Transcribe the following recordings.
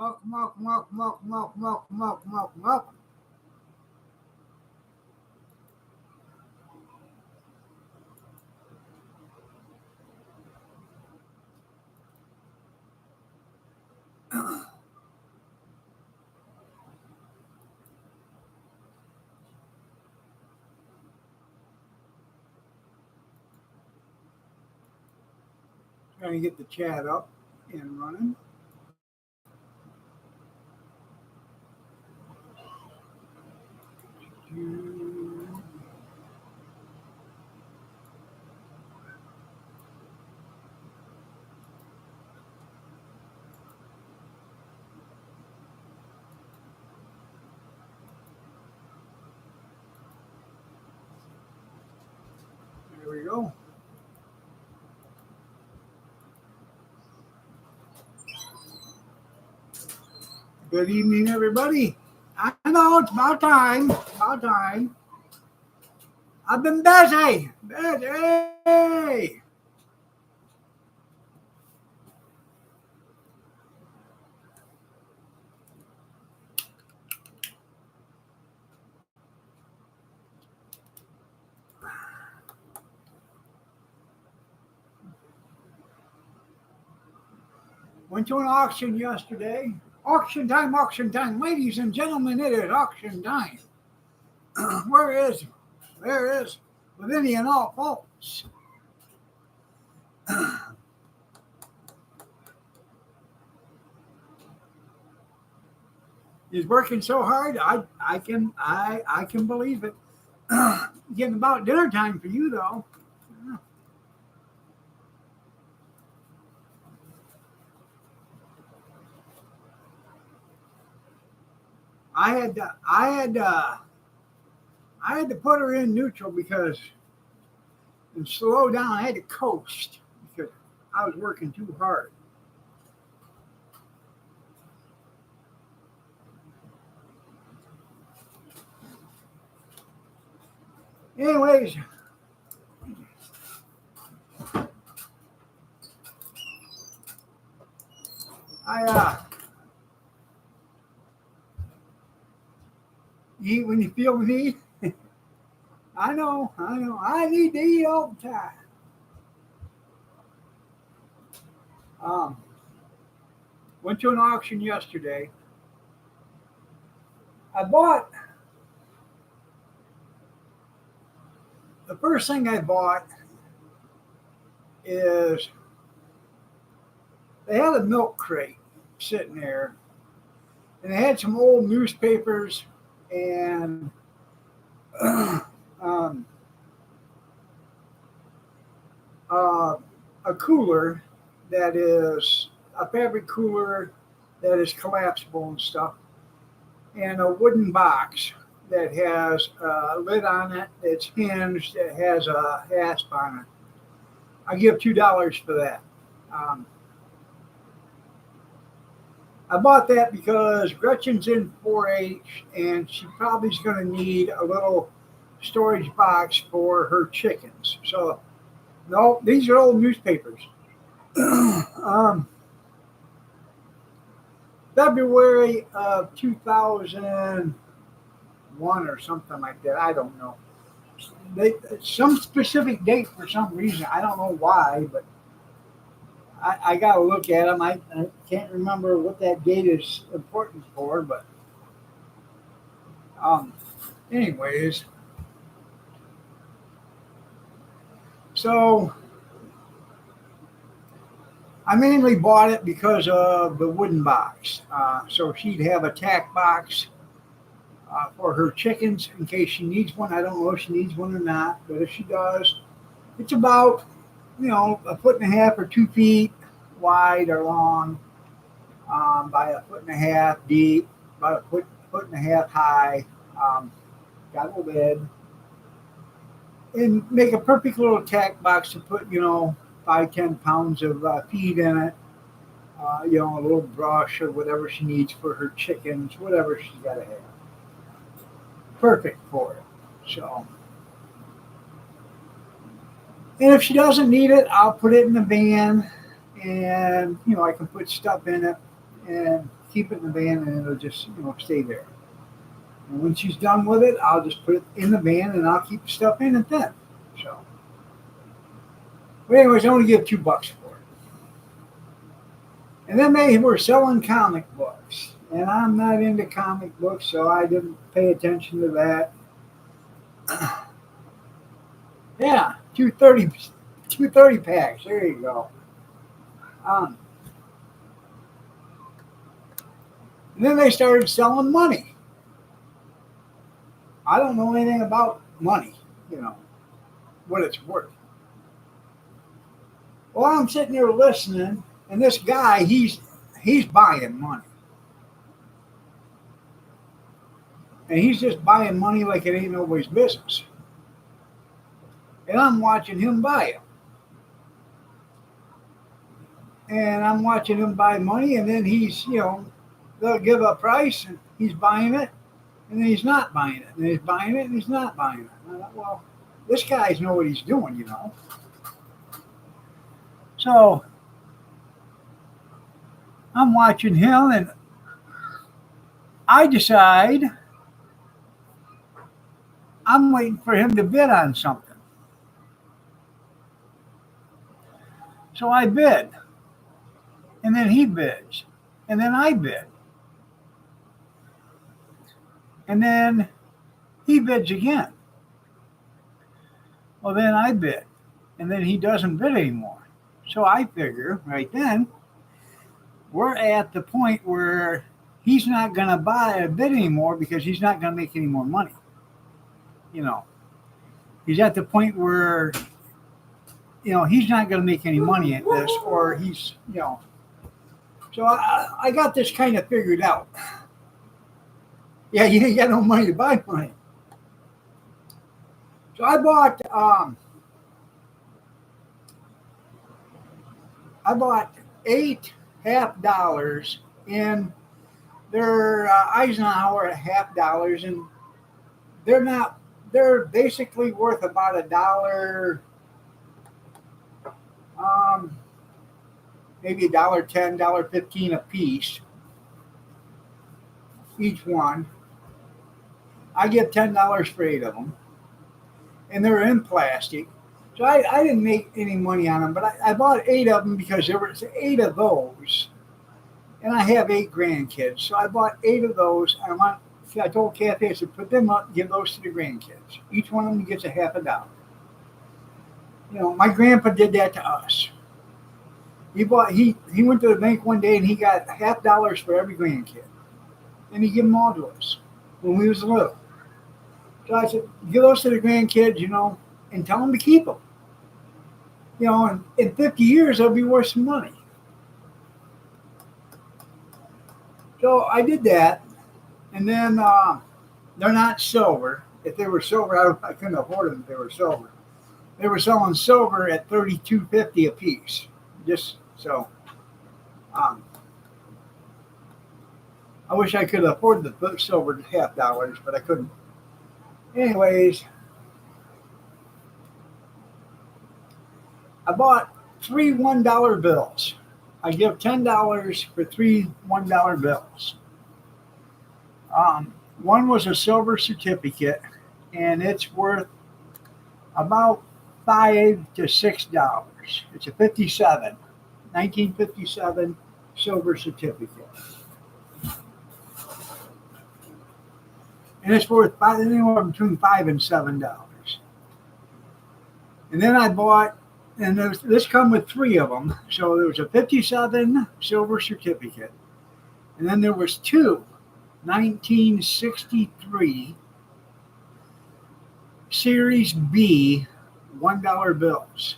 Welcome, welcome, welcome, welcome, welcome, welcome, welcome, welcome, welcome. Trying to get the chat up and running. There we go. Good evening, everybody. I know it's about time. About time. I've been busy. Busy. Went to an auction yesterday. Auction time, ladies and gentlemen, it is auction time. Where is Lavinia and all folks? He's working so hard. I can believe it. Getting about dinner time for you though. I had to put her in neutral because and slow down. I had to coast because I was working too hard. Anyways, I eat when you feel the need. I know. I need to eat all the time. Went to an auction yesterday. I bought the first thing I bought is they had a milk crate sitting there, and they had some old newspapers and a cooler that is a fabric cooler that is collapsible and stuff, and a wooden box that has a lid on it. It's hinged. It has a hasp on it. I give $2 for that. I bought that because Gretchen's in 4-H and she probably is going to need a little storage box for her chickens. So, no, these are old newspapers. February of 2001 or something like that. I don't know. Some specific date for some reason. I don't know why, but I got to look at them. I can't remember what that date is important for, but anyways. So I mainly bought it because of the wooden box. So she'd have a tack box for her chickens in case she needs one. I don't know if she needs one or not, but if she does, it's about, a foot and a half or 2 feet wide or long, by a foot and a half deep, about a foot and a half high. Got a lid. And make a perfect little tack box to put, 5-10 pounds of feed in it. A little brush or whatever she needs for her chickens, whatever she's got to have. Perfect for it. So, and if she doesn't need it, I'll put it in the van, and I can put stuff in it and keep it in the van, and it'll just stay there. And when she's done with it, I'll just put it in the van, and I'll keep the stuff in it then. So, but anyways, I only give $2 for it. And then they were selling comic books, and I'm not into comic books, so I didn't pay attention to that. Yeah, 230 packs. There you go. Um, and then they started selling money. I don't know anything about money, what it's worth. Well, I'm sitting there listening, and this guy, he's buying money. And he's just buying money like it ain't nobody's business. And I'm watching him buy it. And I'm watching him buy money, and then he's, they'll give a price, and he's buying it, and then he's not buying it. And he's buying it, and he's not buying it. And I thought, well, this guy's know what he's doing, So I'm watching him, and I decide I'm waiting for him to bid on something. So I bid, and then he bids, and then I bid. And then he bids again. Well, then I bid, and then he doesn't bid anymore. So I figure right then, we're at the point where he's not going to buy a bid anymore because he's not going to make any more money. He's at the point where, he's not going to make any money at this, or he's, So I got this kind of figured out. Yeah, you ain't got no money to buy money. So I bought $8 in their Eisenhower at $0.50, and they're basically worth about $1, maybe $1.10, $1.15 a piece, each one. I get $10 for 8 of them, and they're in plastic. So I didn't make any money on them, but I bought 8 of them because there was 8 of those, and I have 8 grandkids. So I bought 8 of those, and I told Kathy, I said, put them up, give those to the grandkids. Each one of them gets a $0.50. My grandpa did that to us. He went to the bank one day, and he got $50 for every grandkid, and he gave them all to us when we was little. So I said, give those to the grandkids, and tell them to keep them. And in 50 years, they'll be worth some money. So I did that, and then they're not silver. If they were silver, I couldn't afford them if they were silver. They were selling silver at $32.50 a piece. Just so. I wish I could afford the silver $0.50, but I couldn't. Anyways, I bought 3 $1 bills. I give $10 for 3 $1 bills. One was a silver certificate, and it's worth about $5 to $6. It's a 1957 silver certificate. And it's worth anywhere between $5 and $7. And then I bought, and this come with 3 of them. So there was a 57 silver certificate, and then there was 2 1963 Series B $1 bills.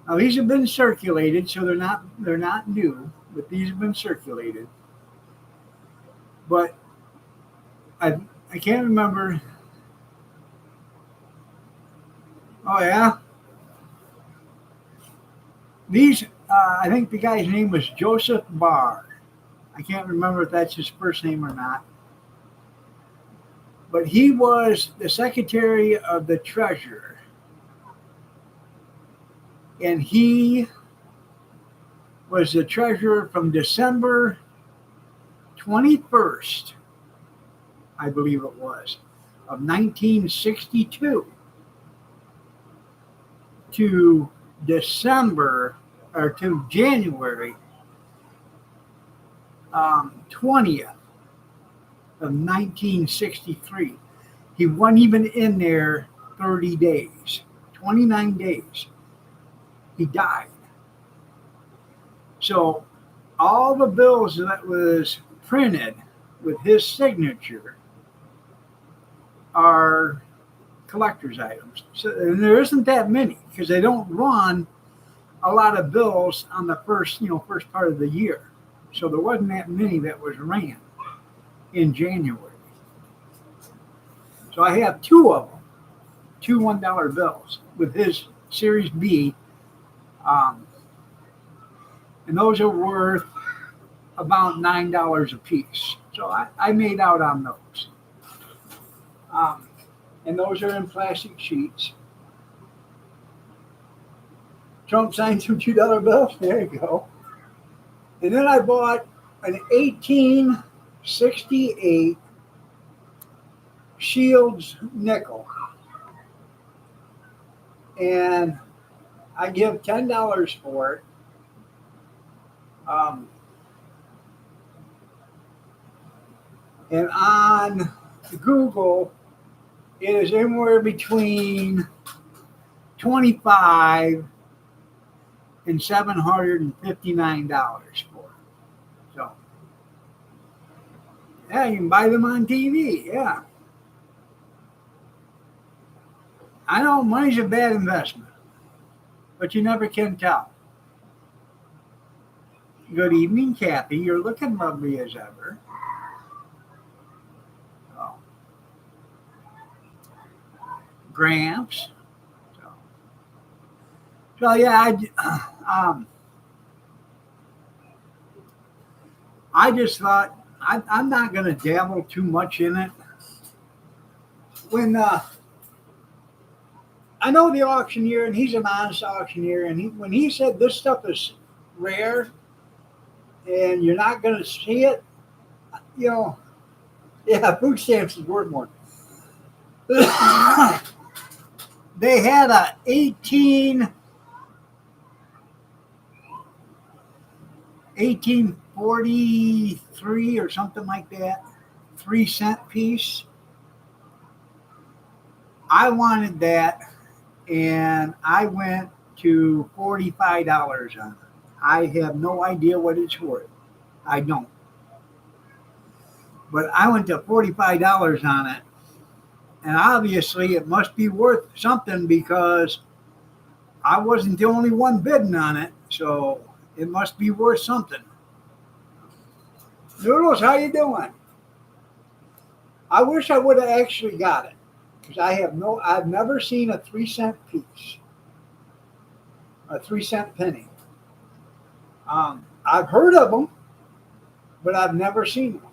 Now these have been circulated, so they're not new, but these have been circulated. But I can't remember. Oh yeah, these I think the guy's name was Joseph Barr. I can't remember if that's his first name or not. But he was the Secretary of the Treasurer. And he was the treasurer from December 21st, I believe it was, of 1962 to December or to January 20th of 1963. He wasn't even in there 30 days, 29 days. He died. So all the bills that was printed with his signature are collector's items. So, and there isn't that many because they don't run a lot of bills on the first part of the year. So there wasn't that many that was ran in January. So I have two of them, two $1 bills with his Series B, and those are worth about $9 a piece. So I made out on those. And those are in plastic sheets. Trump signed some $2 bills. There you go. And then I bought an 1868 Shields nickel. And I give $10 for it. And on Google, it is anywhere between $25 and $759 for it. So, yeah, you can buy them on TV. Yeah. I know money's a bad investment, but you never can tell. Good evening, Kathy. You're looking lovely as ever. Oh. Gramps. So yeah, I just thought I'm not going to dabble too much in it. When I know the auctioneer, and he's an honest auctioneer, and when he said this stuff is rare and you're not going to see it, yeah, food stamps is worth more. They had a 1843 or something like that, 3-cent piece. I wanted that, and I went to $45 on it. I have no idea what it's worth. I don't. But I went to $45 on it, and obviously it must be worth something because I wasn't the only one bidding on it, so it must be worth something. Noodles, how you doing? I wish I would have actually got it because I've never seen a 3-cent piece, a 3-cent penny. I've heard of them, but I've never seen them.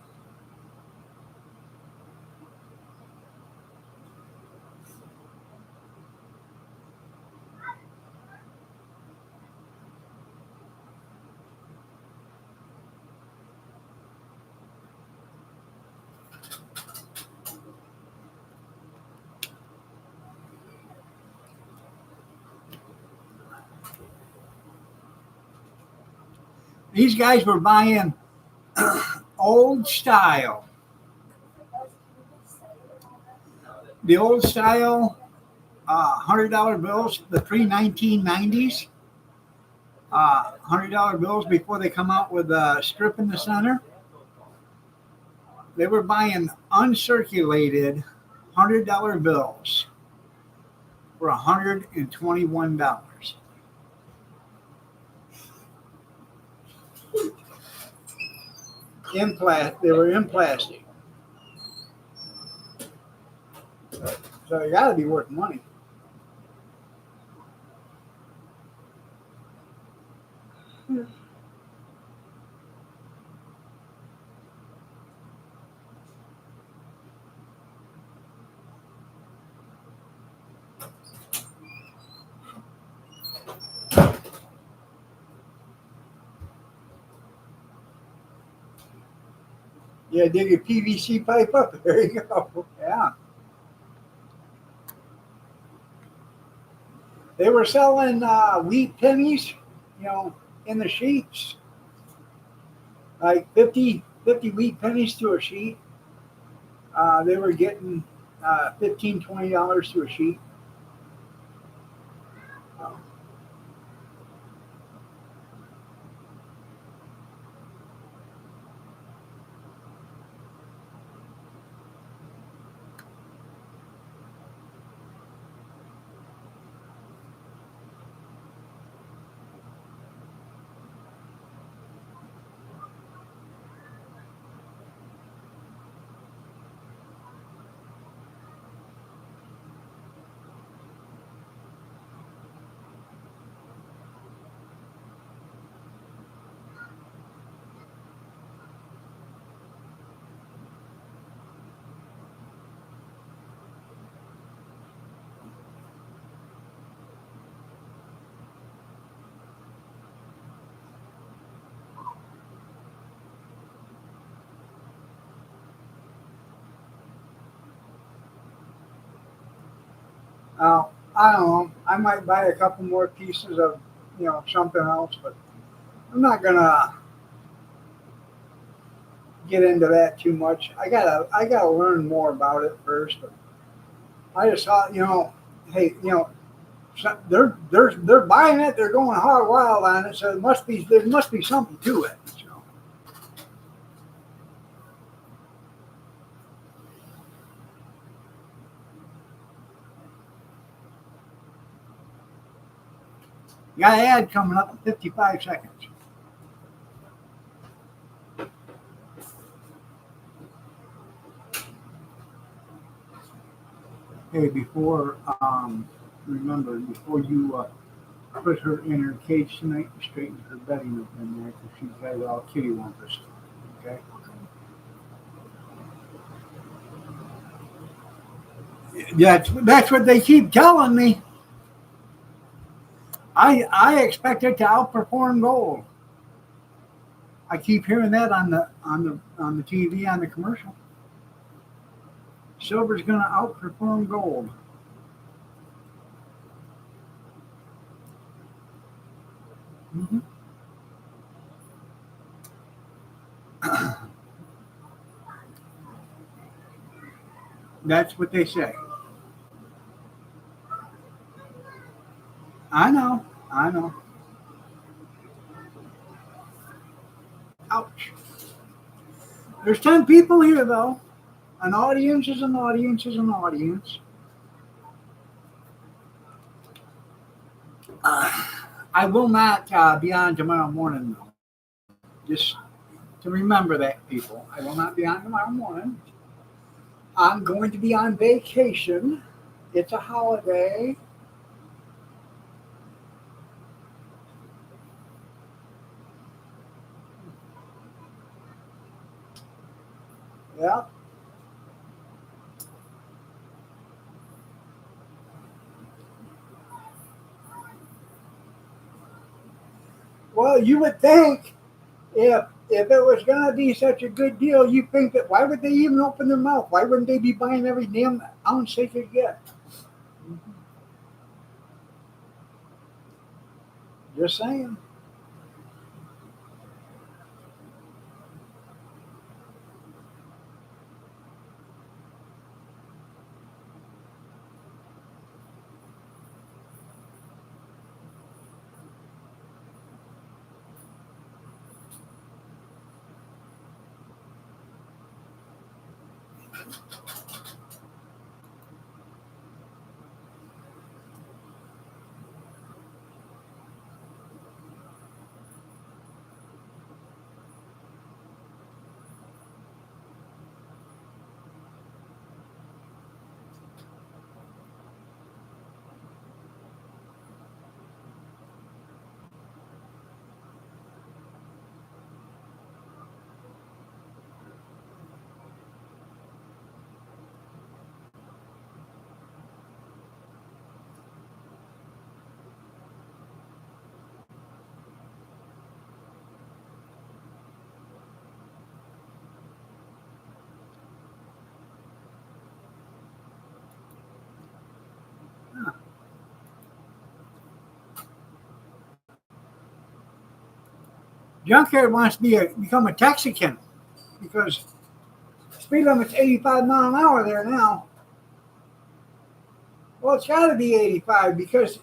These guys were buying old style. The old style $100 bills, the pre-1990s $100 bills before they come out with a strip in the center. They were buying uncirculated $100 bills for $121. They were in plastic. So you got to be worth money. Yeah, dig a PVC pipe up. There you go. Yeah. They were selling wheat pennies, you know, in the sheets, like 50 wheat pennies to a sheet. They were getting $15, $20 to a sheet. I don't know. I might buy a couple more pieces of, something else, but I'm not gonna get into that too much. I gotta learn more about it first. But I just thought, hey, they're buying it. They're going hard wild on it. So there must be something to it. So you got an ad coming up in 55 seconds. Hey, before you put her in her cage tonight, you straighten her bedding up in there because she's got it all kitty wampus. Okay. That's what they keep telling me. I expect it to outperform gold. I keep hearing that on the TV on the commercial. Silver's going to outperform gold. Hmm. That's what they say. I know. I know. Ouch. There's 10 people here though. An audience is an audience is an audience. I will not be on tomorrow morning though. Just to remember that, people. I will not be on tomorrow morning. I'm going to be on vacation. It's a holiday. Yeah. Well, you would think if it was going to be such a good deal, you think that why would they even open their mouth? Why wouldn't they be buying every damn ounce they could get? Just saying. Junkyard wants to become a Texican because speed limit's 85 mile an hour there now. Well, it's got to be 85 because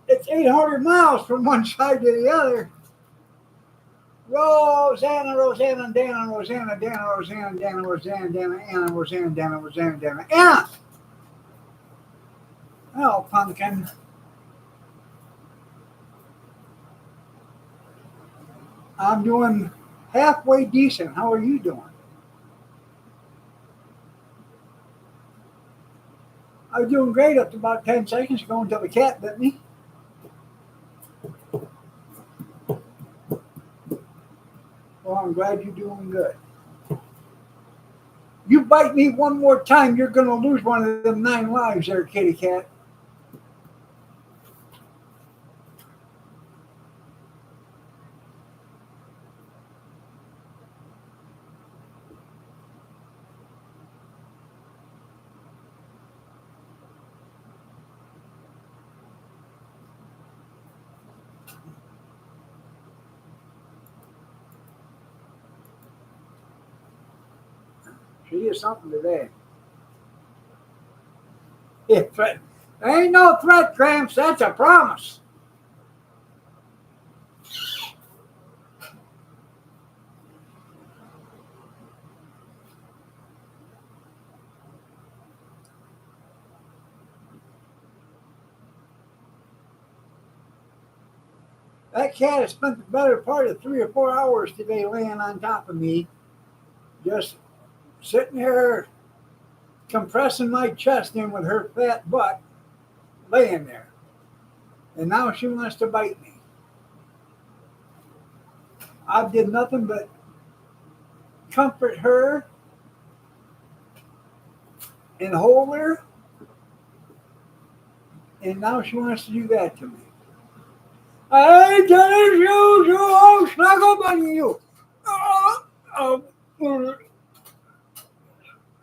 it's 800 miles from one side to the other. Rosanna, Rosanna, Dana, Rosanna, Dana, Rosanna, Dana, Rosanna, Dana, Anna, Rosanna, Dana, Rosanna, Dana, Anna. Oh, pumpkin. I'm doing halfway decent. How are you doing? I was doing great up to about 10 seconds ago until the cat bit me. Well, I'm glad you're doing good. You bite me one more time, you're going to lose one of them 9 lives there, kitty cat. She is something today. Yeah, threat. There ain't no threat, Gramps. That's a promise. That cat has spent the better part of 3 or 4 hours today laying on top of me, just sitting there compressing my chest in with her fat butt, laying there. And now she wants to bite me. I did nothing but comfort her and hold her, and now she wants to do that to me. I tell you, oh, snuggle bunny, you. Oh, oh,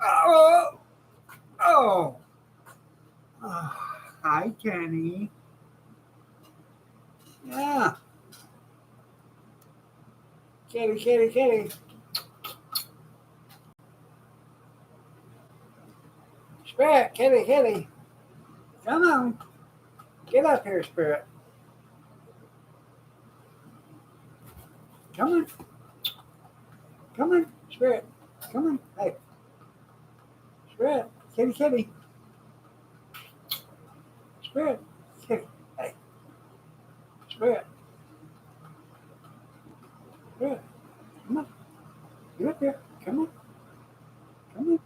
oh, oh. Hi, Kenny. Yeah. Kitty, kitty, kitty. Spirit, kitty, kitty. Come on. Get up here, Spirit. Come on. Come on, Spirit. Come on. Hey. Spirit. Kitty, kitty. Spirit. Kitty. Hey. Spirit. Spirit. Come on. Get up here. Come on. Come on.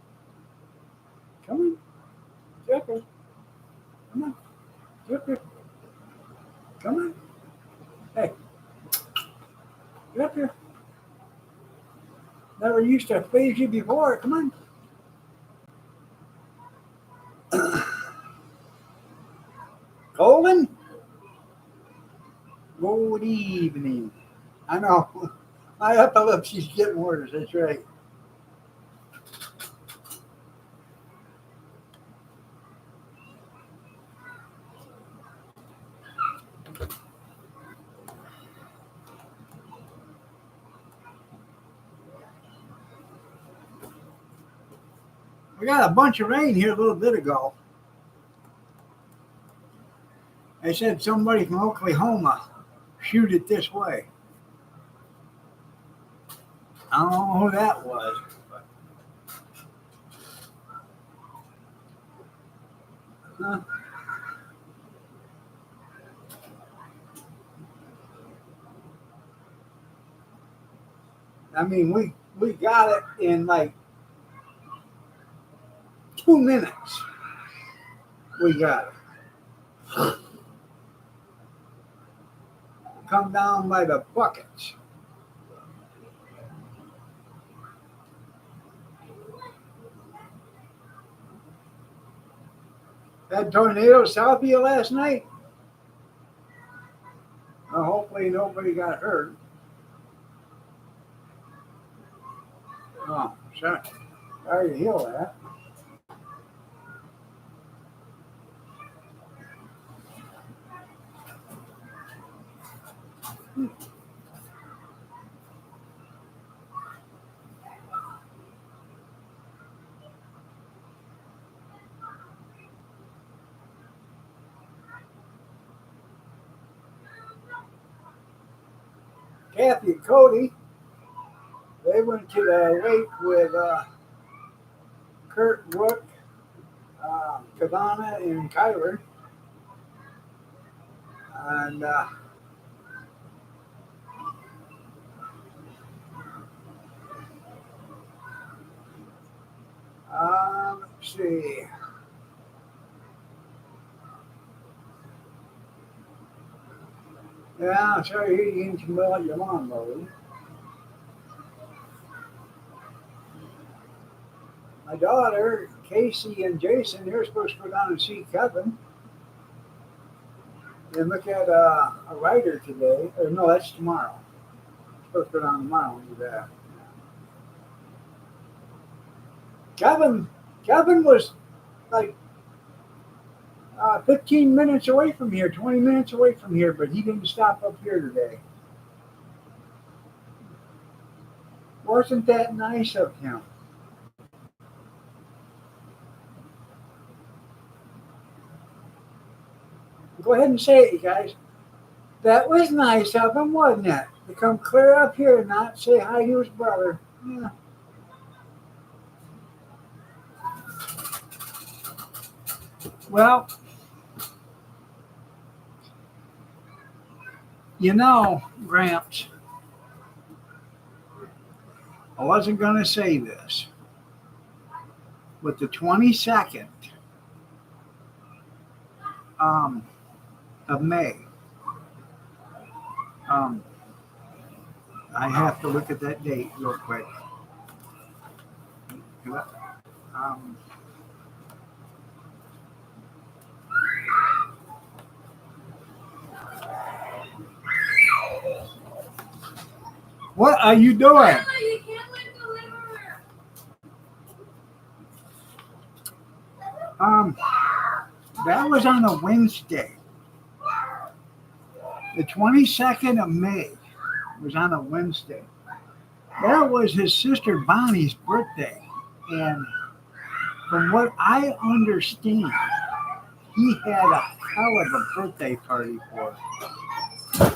Come on. Get up here. Come on. Get up here. Come on. Hey. Get up here. Never used to phase you before. Come on. Colin? Good evening. I know. My epilepsy's getting worse. That's right. We got a bunch of rain here a little bit ago. They said somebody from Oklahoma shoot it this way. I don't know who that was. Huh? I mean, we got it in like 2 minutes. We got it. Come down by the buckets. That tornado south of you last night? Well, hopefully nobody got hurt. Oh, sorry to hear that. Kathy and Cody, they went to the lake with Kurt, Rook, Kavana, and Kyler. And let's see. Yeah, sorry, here you can smell out your lawnmower. My daughter, Casey and Jason, they're supposed to go down and see Kevin and look at a writer today. Or no, that's tomorrow. Supposed to go down tomorrow and do that. Kevin was like 15 minutes away from here, 20 minutes away from here, but he didn't stop up here today. Wasn't that nice of him? Go ahead and say it, you guys. That was nice of him, wasn't it? To come clear up here and not say hi to his brother. Yeah. Well, you know, Gramps, I wasn't going to say this, but the 22nd of May, I have to look at that date real quick. What are you doing? That was on a Wednesday. The 22nd of May was on a Wednesday. That was his sister Bonnie's birthday. And from what I understand, he had a hell of a birthday party for her.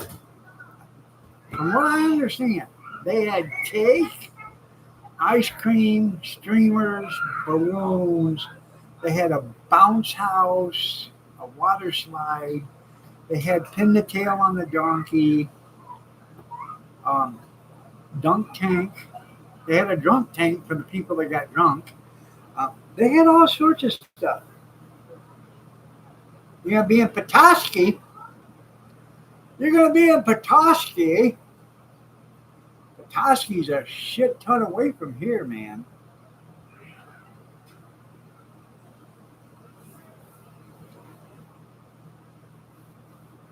From what I understand, they had cake, ice cream, streamers, balloons. They had a bounce house, a water slide. They had pin the tail on the donkey, dunk tank. They had a drunk tank for the people that got drunk. They had all sorts of stuff. You're going to be in Petoskey. You're going to be in Petoskey. Petoskey's a shit ton away from here, man.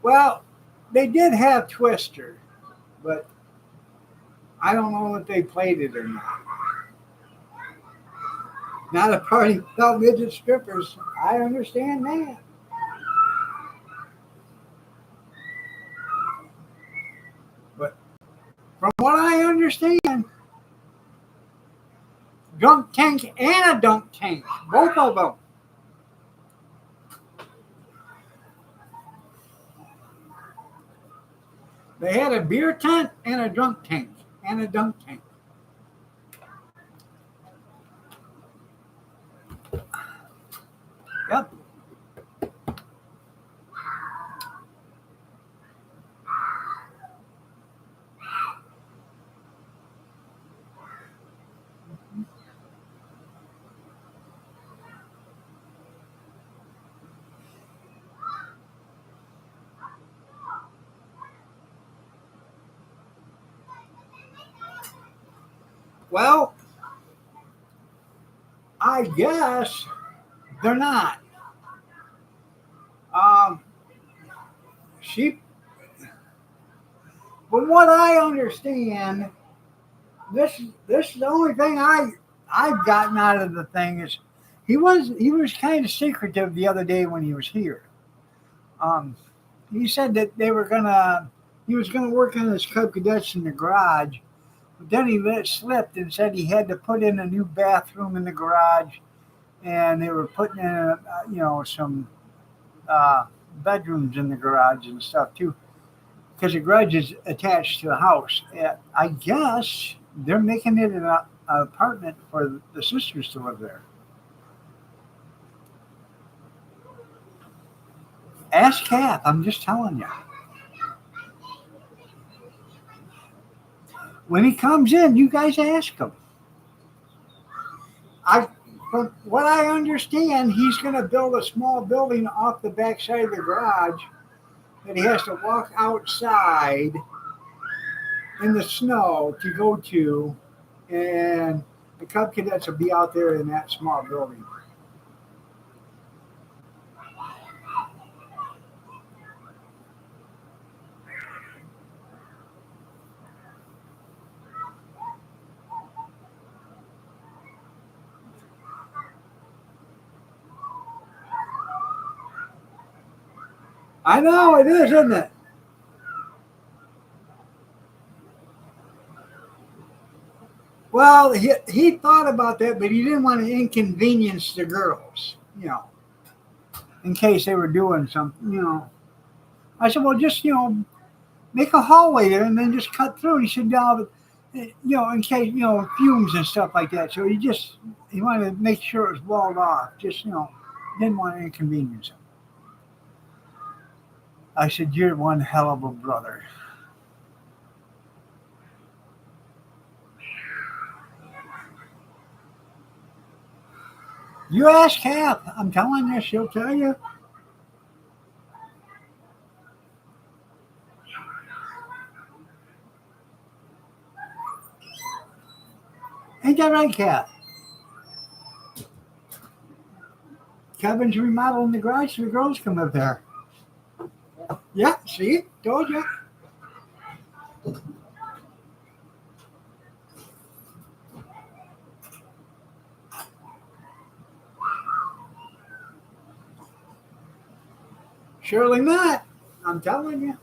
Well, they did have Twister, but I don't know if they played it or not. Not a party without midget strippers. I understand that. But from what I understand, drunk tank and a dunk tank, both of them. They had a beer tent and a drunk tank and a dunk tank. Yep. Well, I guess they're not. She, from what I understand, this is the only thing I've gotten out of the thing is he was kind of secretive the other day when he was here. He said that he was gonna work on his Cub Cadets in the garage, but then he let it slip and said he had to put in a new bathroom in the garage, and they were putting in some bedrooms in the garage and stuff too. because the garage is attached to the house. I guess they're making it an apartment for the sisters to live there. Ask Kath. I'm just telling you. When he comes in, you guys ask him. From what I understand, he's going to build a small building off the backside of the garage that he has to walk outside in the snow to go to, and the Cub Cadets will be out there in that small building. I know it is, isn't it? Well, he thought about that, but he didn't want to inconvenience the girls, in case they were doing something. I said, well, just, make a hallway there and then just cut through. And he said, no, but, in case, fumes and stuff like that. So he wanted to make sure it was walled off. Just, didn't want to inconvenience them. I said, you're one hell of a brother. You ask Kath. I'm telling you, she'll tell you. Ain't that right, Kath? Kevin's remodeling the garage so the girls can live there. Yeah, see? Told you. Surely not. I'm telling you.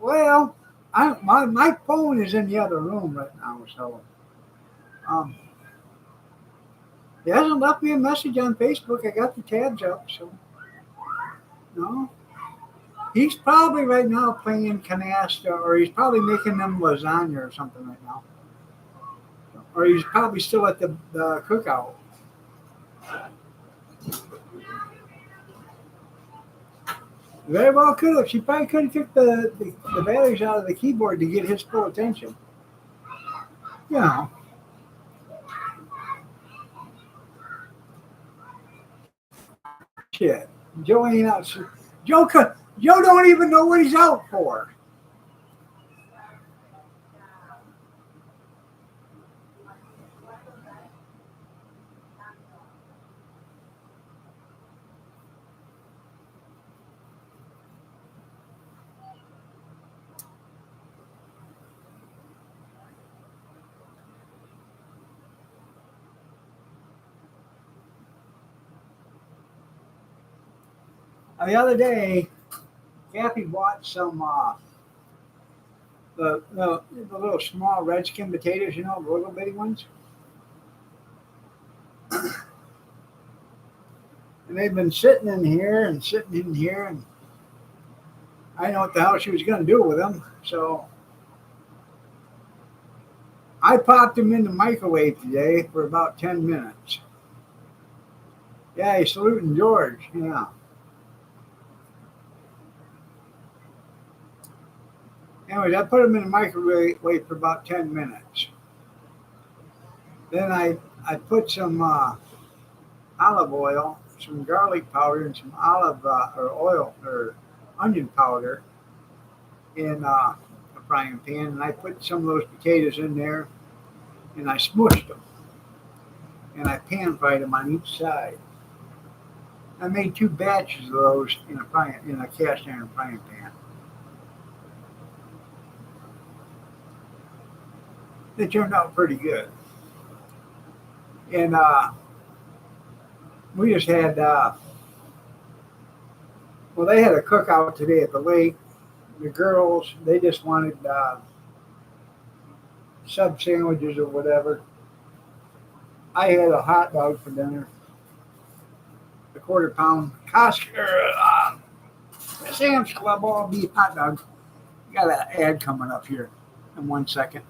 Well, my phone is in the other room right now, so he hasn't left me a message on Facebook. I got the tabs up, so no. He's probably right now playing canasta, or he's probably making them lasagna or something right now, or he's probably still at the cookout. Very well could have. She probably could have took the batteries out of the keyboard to get his full attention. Shit. Joe ain't out. Joe don't even know what he's out for. The other day, Kathy bought some the little small redskin potatoes, the little bitty ones. And they've been sitting in here, and I know what the hell she was going to do with them. So I popped them in the microwave today for about 10 minutes. Yeah, he's saluting George. Yeah. Anyways, I put them in the microwave for about 10 minutes. Then I put some olive oil, some garlic powder, and some or oil or onion powder in a frying pan, and I put some of those potatoes in there, and I smushed them, and I pan fried them on each side. I made 2 batches of those in a cast iron frying pan. They turned out pretty good. And we just had, well, they had a cookout today at the lake. The girls, they just wanted sub sandwiches or whatever. I had a hot dog for dinner, a quarter pound Costco Sam's Club all beef hot dog. Got an ad coming up here in 1 second.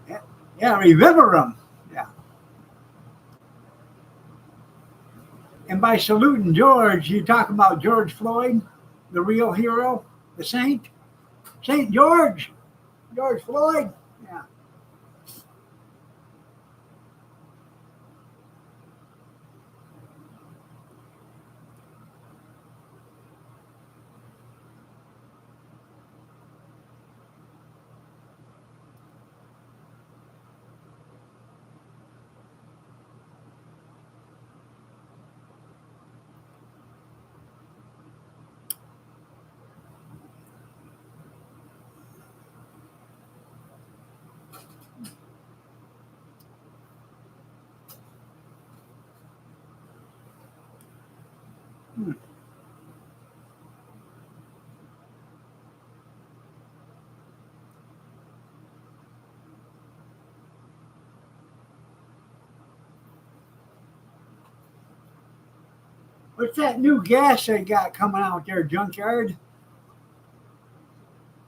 Yeah, yeah, remember them. Yeah. And by saluting George, you talk about George Floyd, the real hero, the saint, Saint George, George Floyd. Yeah. Hmm. What's that new gas they got coming out there, junkyard?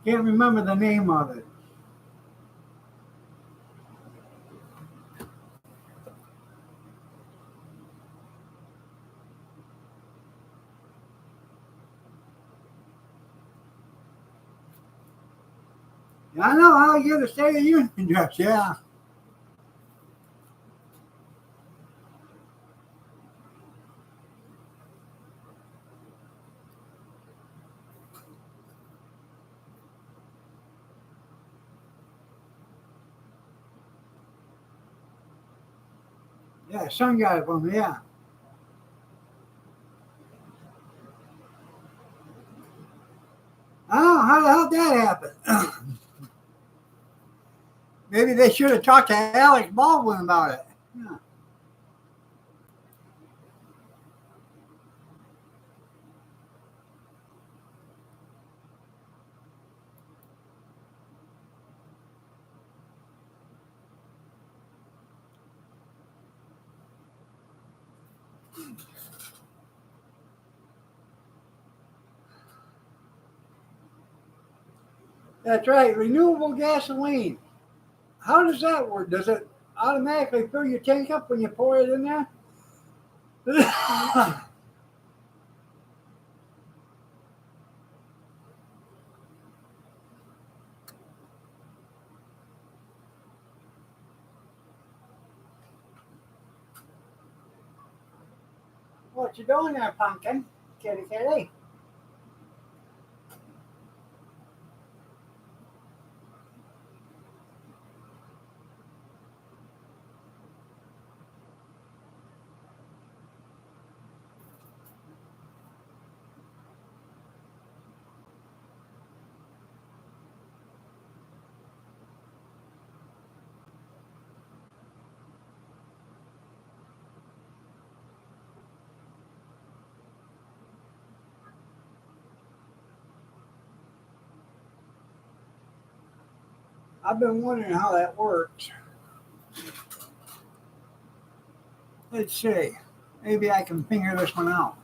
Can't remember the name of it. Yeah, I know how you get a State of the Union address. Yeah. Yeah, son got it for me. Yeah. Oh, how the hell did that happen? Maybe they should have talked to Alex Baldwin about it. Yeah. That's right, renewable gasoline. How does that work? Does it automatically fill your tank up when you pour it in there? What you doing there, pumpkin? Kitty, kitty. I've been wondering how that works. Let's see. Maybe I can figure this one out.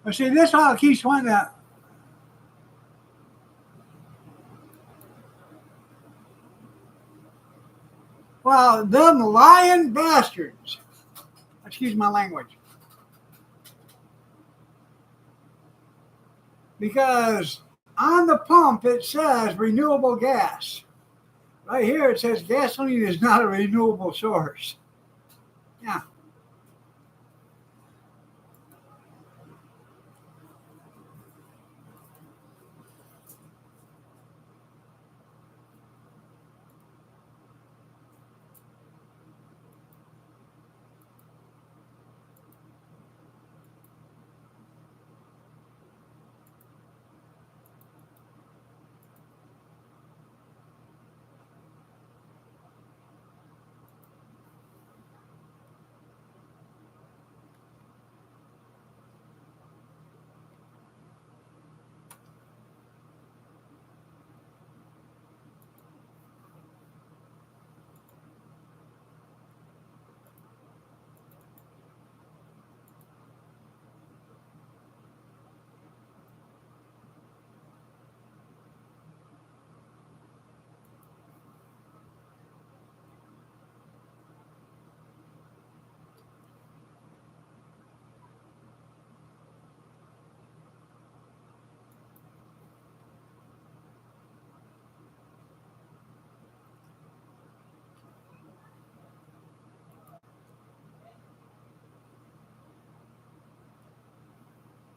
But see, this all keeps wanting to. Well, them lying bastards. Excuse my language. Because on the pump it says renewable gas. Right here it says gasoline is not a renewable source. Yeah.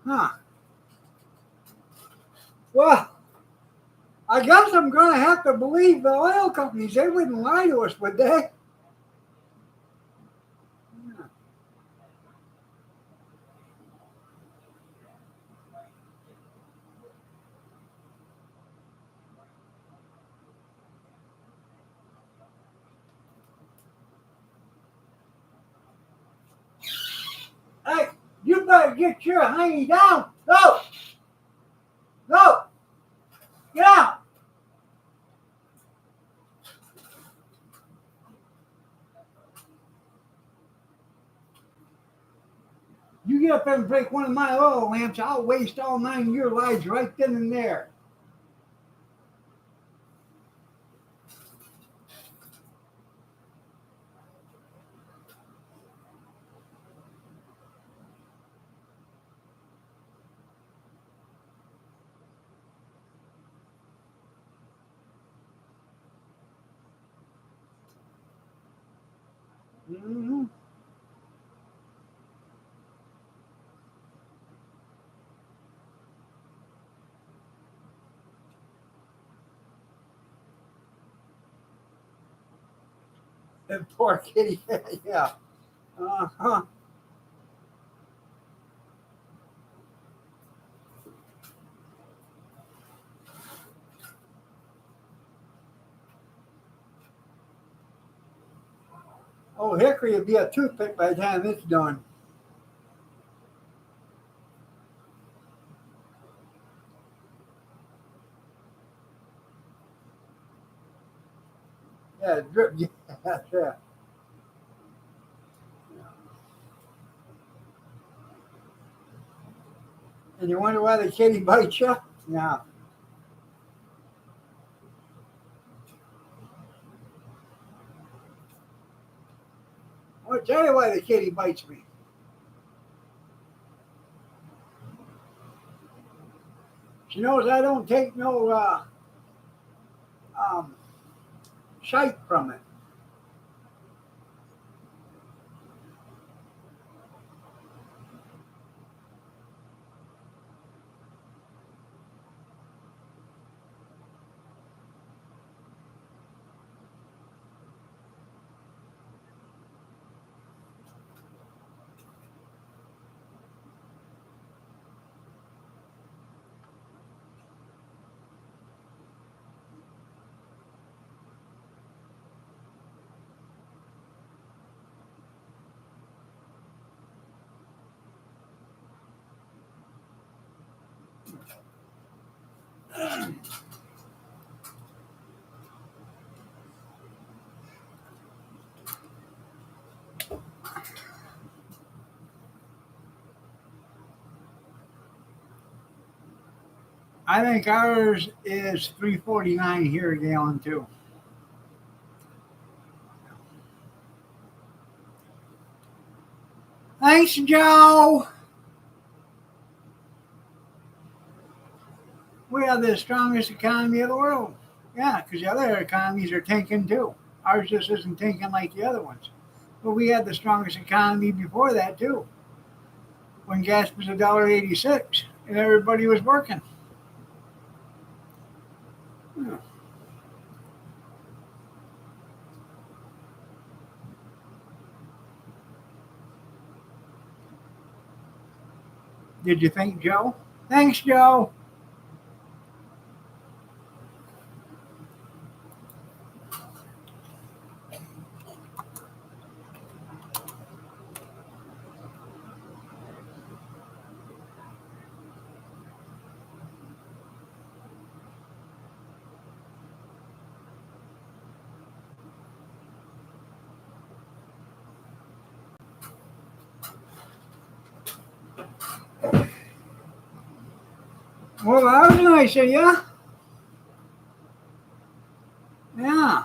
Huh. Well, I guess I'm going to have to believe the oil companies. They wouldn't lie to us, would they? Hey, you better get your hiney down. Go! Go! Get out! You get up there and break one of my oil lamps, I'll waste all 9 of your lives right then and there. Mm-hmm. And poor kitty. Yeah. Uh-huh. Oh, Hickory will be a toothpick by the time it's done. Yeah, drip. Yeah, yeah. And you wonder why the kitty bites you? Yeah. I'll tell you why the kitty bites me. She knows I don't take no um, shite from it. I think ours is 3.49 here a gallon too. Thanks, Joe. We have the strongest economy of the world. Yeah, because the other economies are tanking too. Ours just isn't tanking like the other ones. But we had the strongest economy before that too, when gas was $1.86 and everybody was working. Hmm. Did you think, Joe? Thanks, Joe. Well, that was nice of you. Yeah.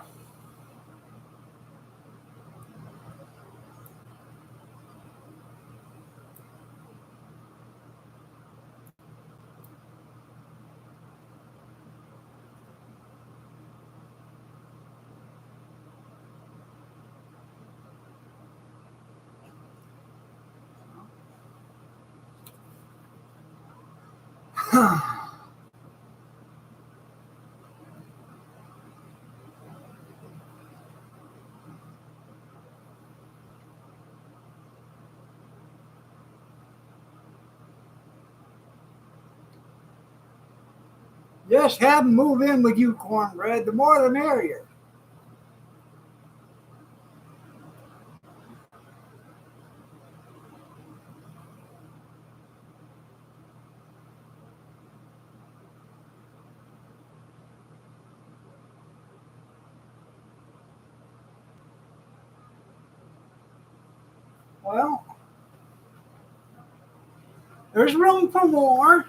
Just have them move in with you, cornbread. The more the merrier. Well, there's room for more.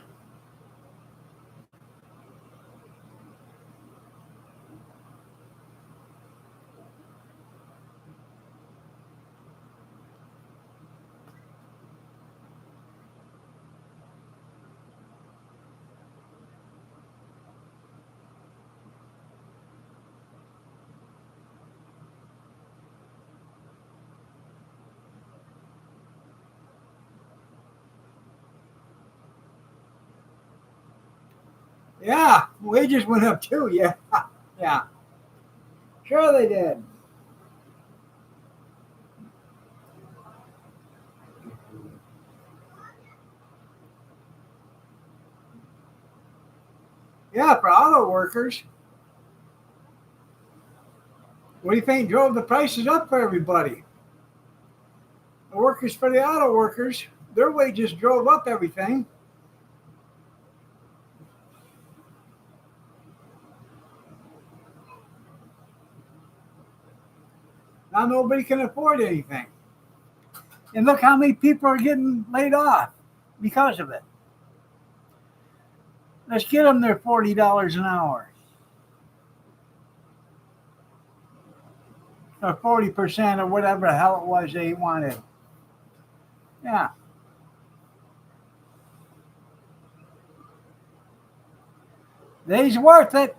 Yeah, wages went up too. Yeah, yeah, sure they did. Yeah, for auto workers. What do you think drove the prices up for everybody? The workers for the auto workers, their wages drove up everything. Now nobody can afford anything. And look how many people are getting laid off because of it. Let's get them their $40 an hour or 40% or whatever the hell it was they wanted. Yeah, they's worth it.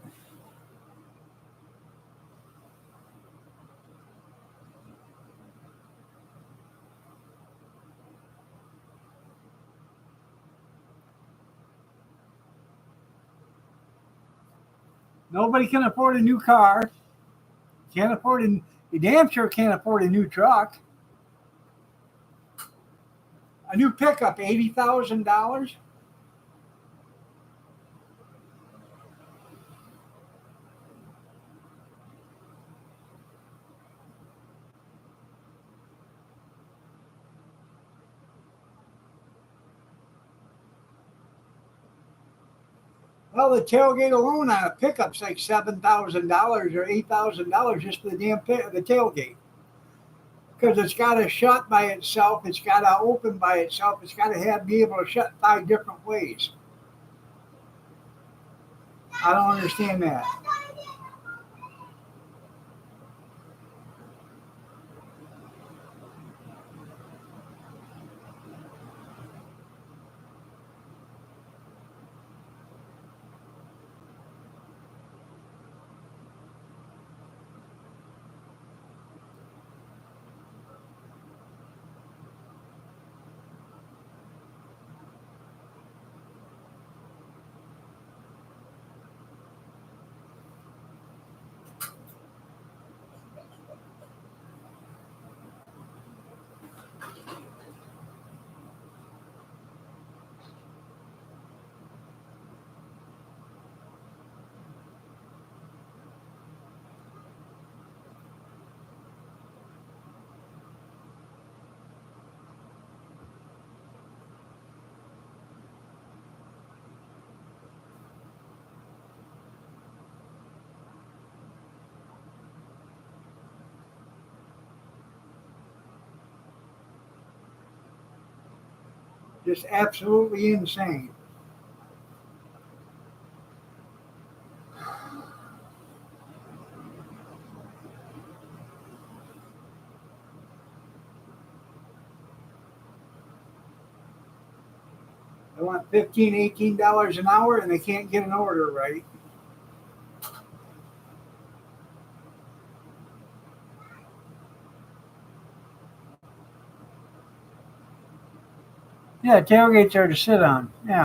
Nobody can afford a new car. Can't afford a, you damn sure can't afford a new truck. A new pickup, $80,000. Well, the tailgate alone on a pickup's like $7,000 or $8,000 just for the damn the tailgate. Because it's got to shut by itself, it's got to open by itself, it's got to have be able to shut 5 different ways. I don't understand that. Just absolutely insane. They want 15, $18 an hour and they can't get an order right. Yeah, tailgates are to sit on. Yeah.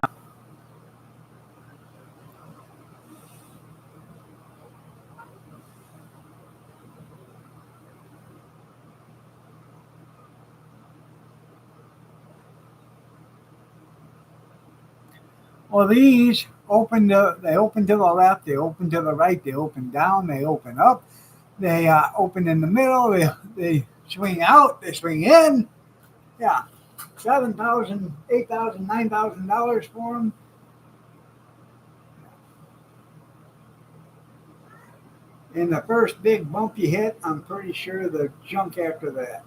Well, these they open to the left, they open to the right, they open down, they open up, they open in the middle, they swing out, they swing in. Yeah, 7,000, 8,000, $9,000 for them. And the first big bump you hit, I'm pretty sure the junk after that.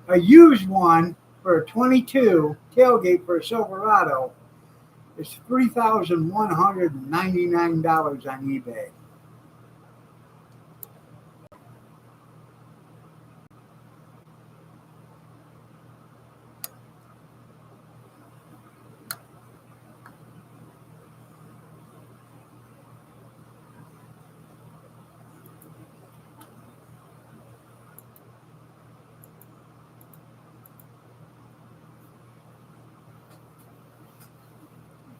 A used one for a 22 tailgate for a Silverado is $3,199 on eBay.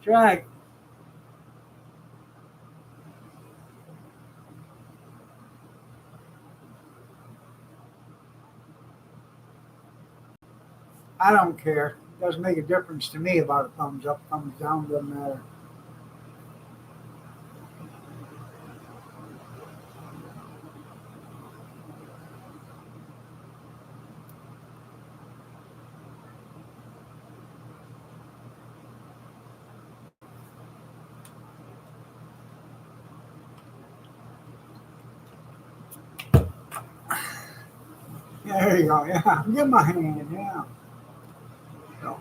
That's right. I don't care. It doesn't make a difference to me about a thumbs up, thumbs down, doesn't matter. Yeah, there you go. Yeah, give my hand. Yeah. So,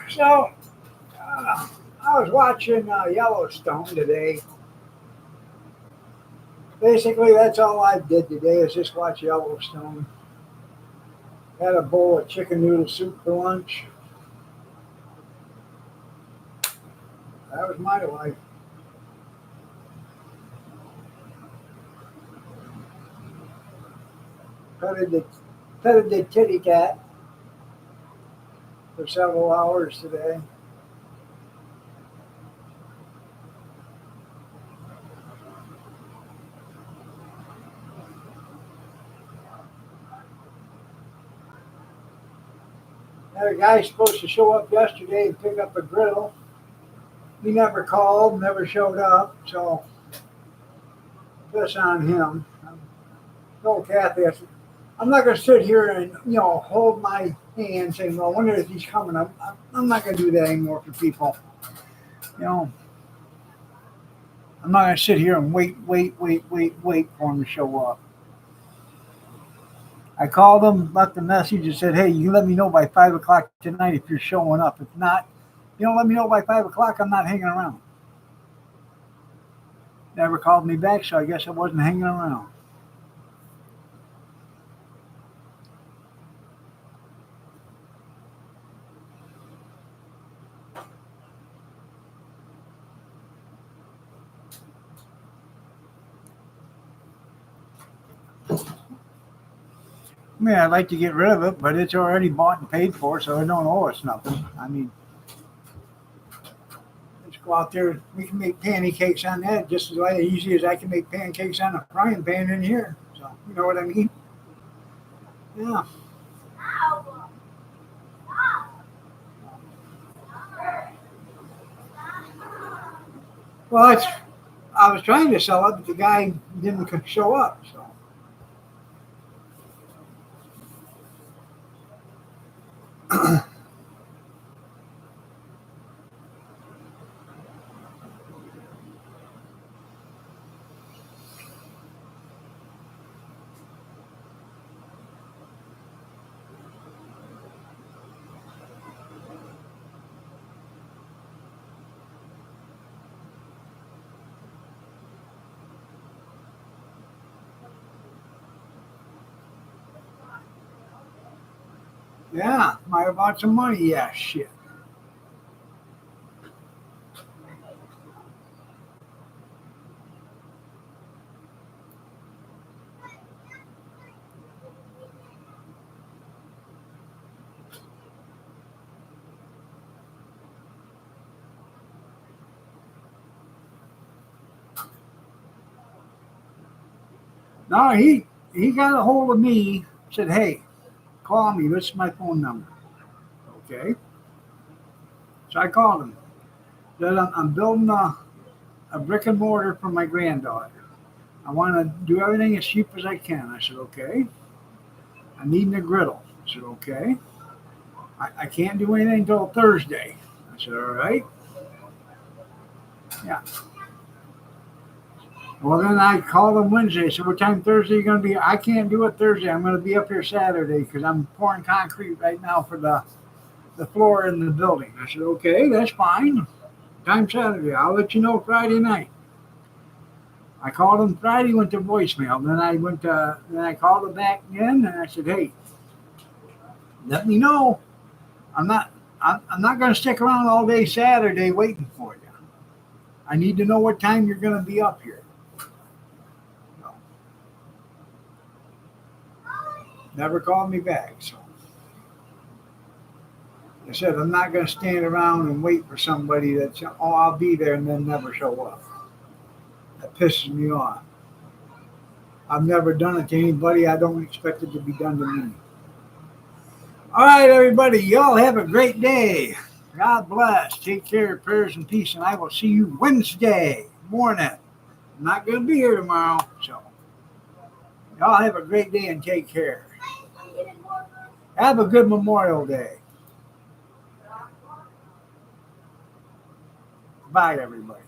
So I was watching Yellowstone today. Basically, that's all I did today is just watch Yellowstone. Had a bowl of chicken noodle soup for lunch. That was my life. Petted the, petted the kitty cat for several hours today. Had a guy supposed to show up yesterday and pick up a griddle. He never called, never showed up, so that's on him. No, Kathy, I'm not going to sit here and hold my hand saying, "Well, I wonder if he's coming." I'm not going to do that anymore for people. You know, I'm not going to sit here and wait for him to show up. I called him, left a message, and said, "Hey, you let me know by 5 o'clock tonight if you're showing up. If not, you don't let me know by 5 o'clock. I'm not hanging around." Never called me back, so I guess I wasn't hanging around. I mean, I'd like to get rid of it, but it's already bought and paid for, so I don't owe us nothing. I mean, let's go out there. We can make pancakes on that just as easy as I can make pancakes on a frying pan in here. So, you know what I mean? Yeah. Well, I was trying to sell it, but the guy didn't show up. So, yeah, might have bought some money. Yeah, shit. No, he got a hold of me. Said, "Hey, call me. This is my phone number." Okay. So I called him. Said, I'm building a brick and mortar for my granddaughter. I want to do everything as cheap as I can. I said, "Okay." I need a griddle. I said, "Okay." I can't do anything until Thursday. I said, "All right." Yeah. Well, then I called him Wednesday. So what time Thursday are you going to be? I can't do it Thursday. I'm going to be up here Saturday because I'm pouring concrete right now for the floor in the building. I said, "Okay, that's fine. Time Saturday. I'll let you know Friday night." I called him Friday, went to voicemail. Then I called him back again, and I said, "Hey, let me know. I'm not, I'm not going to stick around all day Saturday waiting for you. I need to know what time you're going to be up here." No, never called me back. So I said, "I'm not going to stand around and wait for somebody that's, oh, I'll be there," and then never show up. That pisses me off. I've never done it to anybody. I don't expect it to be done to me. All right, everybody. Y'all have a great day. God bless. Take care, prayers, and peace. And I will see you Wednesday morning. I'm not going to be here tomorrow. So, y'all have a great day and take care. Have a good Memorial Day. Bye, everybody.